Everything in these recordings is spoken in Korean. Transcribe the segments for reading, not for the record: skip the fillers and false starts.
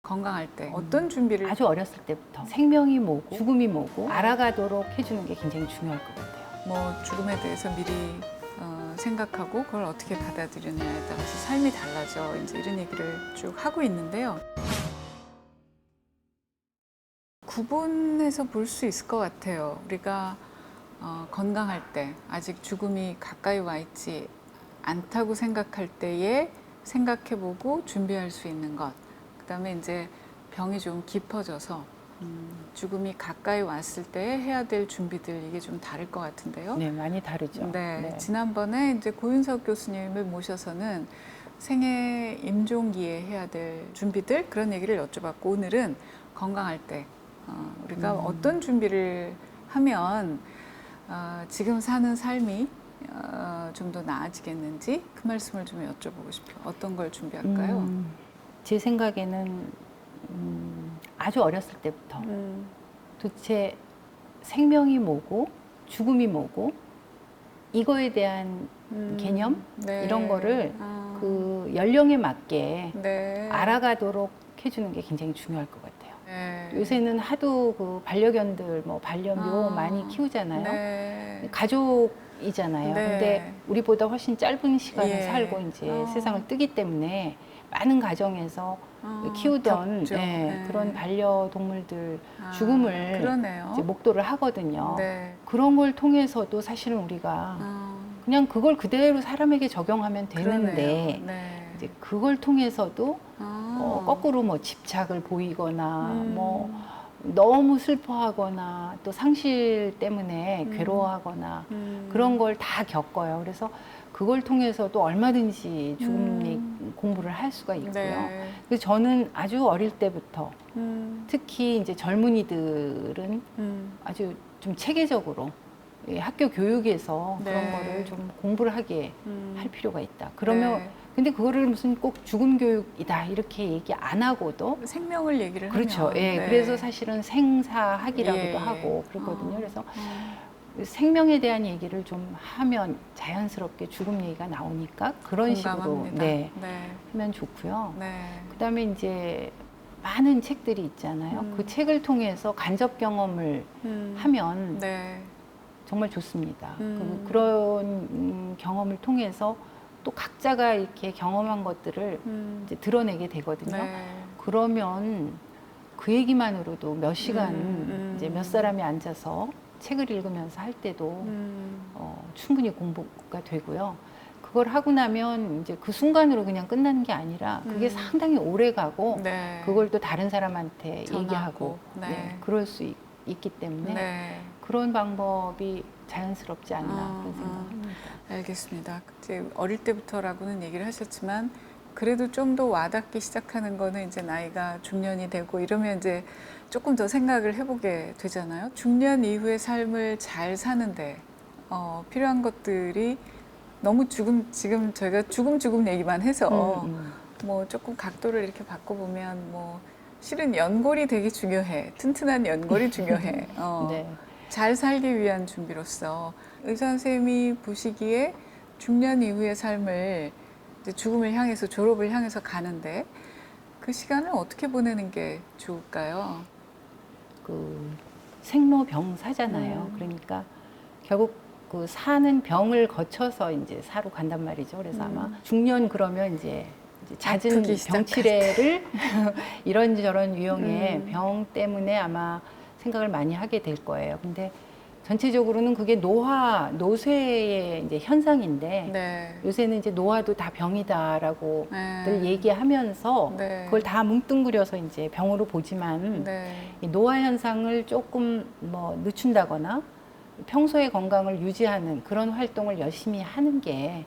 건강할 때 어떤 준비를 아주 어렸을 때부터 생명이 뭐고 죽음이 뭐고 알아가도록 해주는 게 굉장히 중요할 것 같아요. 뭐 죽음에 대해서 미리 생각하고 그걸 어떻게 받아들이느냐에 따라서 삶이 달라져 이제 이런 얘기를 쭉 하고 있는데요. 구분해서 볼 수 있을 것 같아요. 우리가 건강할 때 아직 죽음이 가까이 와 있지 않다고 생각할 때에 생각해보고 준비할 수 있는 것. 그다음에 이제 병이 좀 깊어져서 죽음이 가까이 왔을 때 해야 될 준비들 이게 좀 다를 것 같은데요. 네, 많이 다르죠. 네, 지난번에 이제 고윤석 교수님을 모셔서는 생애 임종기에 해야 될 준비들 그런 얘기를 여쭤봤고 오늘은 건강할 때 우리가 어떤 준비를 하면 지금 사는 삶이 좀 더 나아지겠는지 그 말씀을 좀 여쭤보고 싶어요. 어떤 걸 준비할까요? 제 생각에는 아주 어렸을 때부터 도대체 생명이 뭐고 죽음이 뭐고 이거에 대한 개념 네. 이런 거를 그 연령에 맞게 네. 알아가도록 해주는 게 굉장히 중요할 것 같아요. 네. 요새는 하도 그 반려견들 뭐 반려묘 많이 키우잖아요. 네. 가족이잖아요. 네. 근데 우리보다 훨씬 짧은 시간을 예. 살고 이제 세상을 뜨기 때문에 많은 가정에서 키우던 겪죠. 네. 그런 반려동물들 죽음을 그러네요. 이제 목도를 하거든요. 네. 그런 걸 통해서도 사실은 우리가 그냥 그걸 그대로 사람에게 적용하면 되는데 그러네요. 네. 이제 그걸 통해서도 거꾸로 뭐 집착을 보이거나 뭐 너무 슬퍼하거나 또 상실 때문에 괴로워하거나 그런 걸 다 겪어요. 그래서 그걸 통해서도 얼마든지 죽음 공부를 할 수가 있고요. 네. 그래서 저는 아주 어릴 때부터 특히 이제 젊은이들은 아주 좀 체계적으로 학교 교육에서 네. 그런 거를 좀 공부를 하게 할 필요가 있다. 그러면 네. 근데 그거를 무슨 꼭 죽음 교육이다 이렇게 얘기 안 하고도 생명을 얘기를 그렇죠. 하면 예, 네. 그래서 사실은 생사학이라고도 예. 하고 그러거든요. 그래서 생명에 대한 얘기를 좀 하면 자연스럽게 죽음 얘기가 나오니까 그런 식으로 공감합니다. 네, 네. 하면 좋고요. 네. 그다음에 이제 많은 책들이 있잖아요. 그 책을 통해서 간접 경험을 하면 네. 정말 좋습니다. 그런 경험을 통해서 또 각자가 이렇게 경험한 것들을 이제 드러내게 되거든요. 네. 그러면 그 얘기만으로도 몇 시간 이제 몇 사람이 앉아서 책을 읽으면서 할 때도 충분히 공부가 되고요. 그걸 하고 나면 이제 그 순간으로 그냥 끝나는 게 아니라 그게 상당히 오래 가고 네. 그걸 또 다른 사람한테 전하고. 얘기하고 네. 그럴 수 있기 때문에 네. 그런 방법이 자연스럽지 않나 그런 생각합니다. 알겠습니다. 이제 어릴 때부터라고는 얘기를 하셨지만 그래도 좀 더 와닿기 시작하는 거는 이제 나이가 중년이 되고 이러면 이제 조금 더 생각을 해보게 되잖아요. 중년 이후의 삶을 잘 사는데 필요한 것들이 너무 지금 저희가 죽음 얘기만 해서 뭐 조금 각도를 이렇게 바꿔보면 뭐 실은 연골이 되게 중요해. 튼튼한 연골이 중요해. 네. 잘 살기 위한 준비로서 의사 선생님이 보시기에 중년 이후의 삶을 이제 죽음을 향해서 졸업을 향해서 가는데 그 시간을 어떻게 보내는 게 좋을까요? 그 생로병사잖아요. 그러니까 결국 그 사는 병을 거쳐서 이제 사로 간단 말이죠. 그래서 아마 중년 그러면 이제 잦은 아프기 시작할 병치레를 이런저런 유형의 병 때문에 아마 생각을 많이 하게 될 거예요. 근데 전체적으로는 그게 노쇠의 이제 현상인데 네. 요새는 이제 노화도 다 병이다라고 네. 늘 얘기하면서 네. 그걸 다 뭉뚱그려서 이제 병으로 보지만 네. 이 노화 현상을 조금 뭐 늦춘다거나 평소의 건강을 유지하는 그런 활동을 열심히 하는 게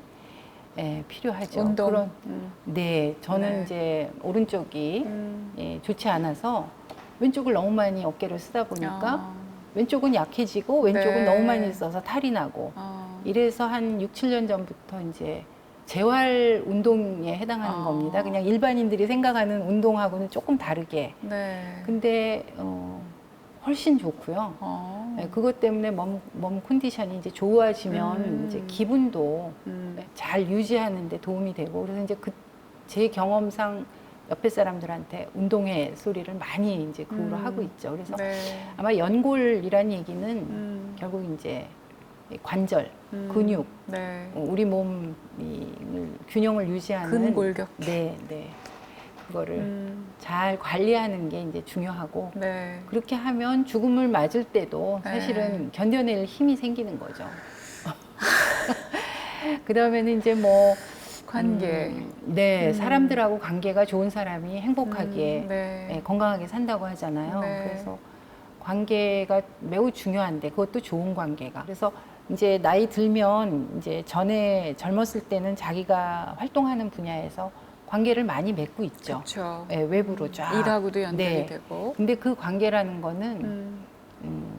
필요하죠. 운동. 네, 저는 네. 이제 오른쪽이 좋지 않아서 왼쪽을 너무 많이 어깨를 쓰다 보니까 왼쪽은 약해지고 왼쪽은 네. 너무 많이 써서 탈이 나고 이래서 한 6, 7년 전부터 이제 재활 운동에 해당하는 겁니다. 그냥 일반인들이 생각하는 운동하고는 조금 다르게. 네. 근데 훨씬 좋고요. 네, 그것 때문에 몸 컨디션이 이제 좋아지면 이제 기분도 잘 유지하는 데 도움이 되고 그래서 이제 제 경험상 옆에 사람들한테 운동회 소리를 많이 이제 그 후로 하고 있죠. 그래서 네. 아마 연골이라는 얘기는 결국 이제 관절, 근육, 네. 우리 몸 균형을 유지하는 근골격. 네, 네. 그거를 잘 관리하는 게 이제 중요하고 네. 그렇게 하면 죽음을 맞을 때도 사실은 견뎌낼 힘이 생기는 거죠. 그 다음에는 이제 뭐 관계. 네, 사람들하고 관계가 좋은 사람이 행복하게 네. 건강하게 산다고 하잖아요. 네. 그래서 관계가 매우 중요한데 그것도 좋은 관계가. 그래서 이제 나이 들면 이제 전에 젊었을 때는 자기가 활동하는 분야에서 관계를 많이 맺고 있죠. 그렇죠. 네, 외부로 쫙. 일하고도 연결이 네. 되고. 근데 그 관계라는 거는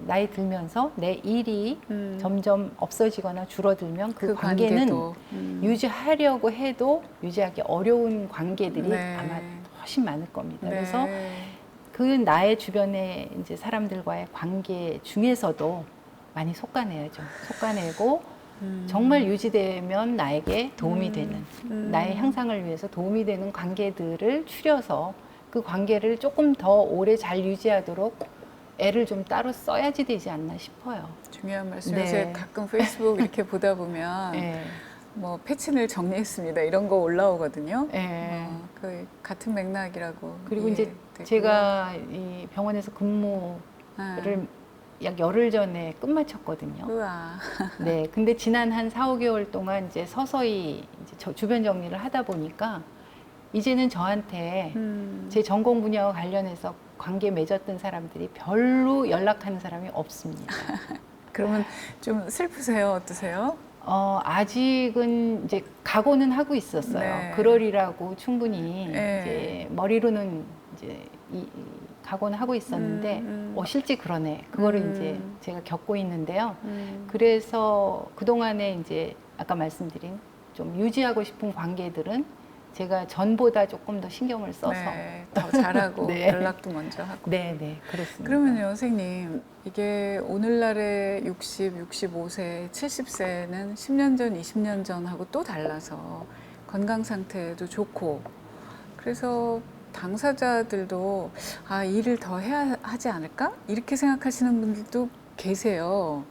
나이 들면서 내 일이 점점 없어지거나 줄어들면 그 관계는 관계도. 유지하려고 해도 유지하기 어려운 관계들이 네. 아마 훨씬 많을 겁니다. 네. 그래서 그 나의 주변의 이제 사람들과의 관계 중에서도 많이 솎아내야죠. 솎아내고 정말 유지되면 나에게 도움이 되는 나의 향상을 위해서 도움이 되는 관계들을 추려서 그 관계를 조금 더 오래 잘 유지하도록 애를 좀 따로 써야지 되지 않나 싶어요. 중요한 말씀. 네. 요새 가끔 페이스북 이렇게 보다 보면 네. 뭐 패친을 정리했습니다 이런 거 올라오거든요. 네. 그 같은 맥락이라고. 그리고 이제 이해되고요. 제가 이 병원에서 근무를 약 열흘 전에 끝마쳤거든요. 우와. 네. 근데 지난 한 4, 5개월 동안 이제 서서히 이제 주변 정리를 하다 보니까 이제는 저한테 제 전공 분야와 관련해서 관계 맺었던 사람들이 별로 연락하는 사람이 없습니다. 그러면 좀 슬프세요? 어떠세요? 아직은 이제 각오는 하고 있었어요. 네. 그러리라고 충분히 네. 이제 머리로는 이제 각오는 하고 있었는데, 실제 그러네. 그거를 이제 제가 겪고 있는데요. 그래서 그동안에 이제 아까 말씀드린 좀 유지하고 싶은 관계들은 제가 전보다 조금 더 신경을 써서 네, 더 잘하고 네. 연락도 먼저 하고. 네, 네, 그렇습니다. 그러면요, 선생님, 이게 오늘날의 60, 65세, 70세는 10년 전, 20년 전하고 또 달라서 건강 상태도 좋고, 그래서 당사자들도 일을 더 해야 하지 않을까? 이렇게 생각하시는 분들도 계세요.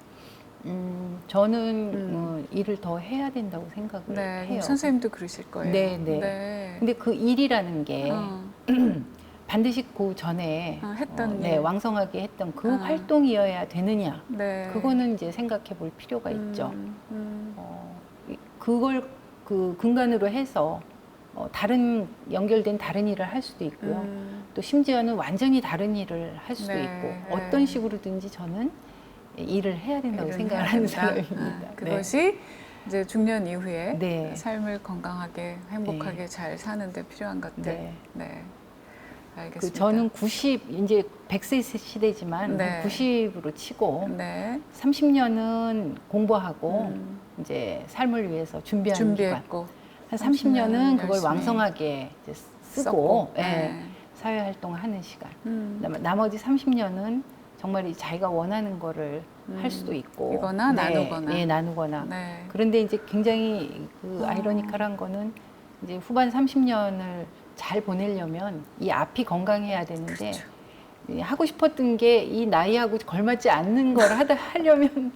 저는 일을 더 해야 된다고 생각을 네, 해요. 선생님도 그러실 거예요. 네, 네. 근데 그 일이라는 게 반드시 그 전에 했던 네, 일. 왕성하게 했던 그 활동이어야 되느냐? 네. 그거는 이제 생각해 볼 필요가 있죠. 그걸 그 근간으로 해서 다른 연결된 다른 일을 할 수도 있고요. 또 심지어는 완전히 다른 일을 할 수도 네, 있고 네. 어떤 식으로든지 저는 일을 해야 된다고 일은 생각을 해야 하는 된다. 사람입니다. 그것이 이제 중년 이후에 네. 삶을 건강하게 행복하게 잘 사는 데 필요한 것들. 네. 네. 알겠습니다. 그 저는 90 이제 100세 시대지만 네. 90으로 치고 네. 30년은 공부하고 이제 삶을 위해서 준비하는 기간. 준비했고 한 30년은 그걸 열심히 왕성하게 이제 쓰고 썼고. 예, 네. 사회 활동하는 시간. 나머지 30년은 정말 이 자기가 원하는 거를 할 수도 있고 이거나 나누거나. 네, 나누거나. 네. 그런데 이제 굉장히 그 아이러니컬한 거는 이제 후반 30년을 잘 보내려면 이 앞이 건강해야 되는데 그렇죠. 하고 싶었던 게 이 나이하고 걸맞지 않는 걸 하려면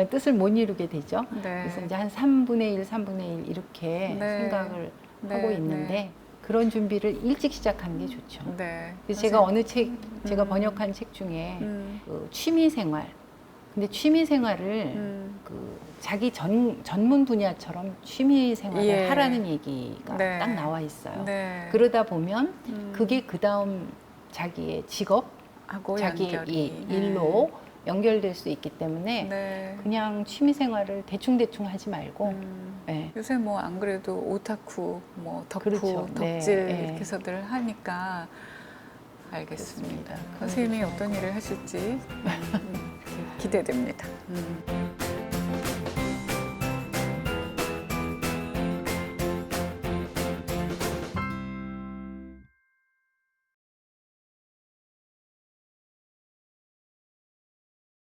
뜻을 못 이루게 되죠. 네. 그래서 이제 한 3분의 1, 3분의 1 이렇게 네. 생각을 네, 하고 있는데 네. 그런 준비를 일찍 시작하는 게 좋죠. 네. 그래서 제가 어느 책, 제가 번역한 책 중에 그 취미 생활. 근데 취미 생활을 그 자기 전문 분야처럼 취미 생활을 예. 하라는 얘기가 네. 딱 나와 있어요. 네. 그러다 보면 그게 그 다음 자기의 직업, 하고 자기의 연결이. 일로 연결될 수 있기 때문에 네. 그냥 취미 생활을 대충대충 하지 말고 네. 요새 뭐 안 그래도 오타쿠, 뭐 덕후, 그렇죠. 덕질 네. 이렇게서들 하니까 알겠습니다. 그렇습니다. 선생님이 그런 게 어떤 좋을 일을 하실지 기대됩니다.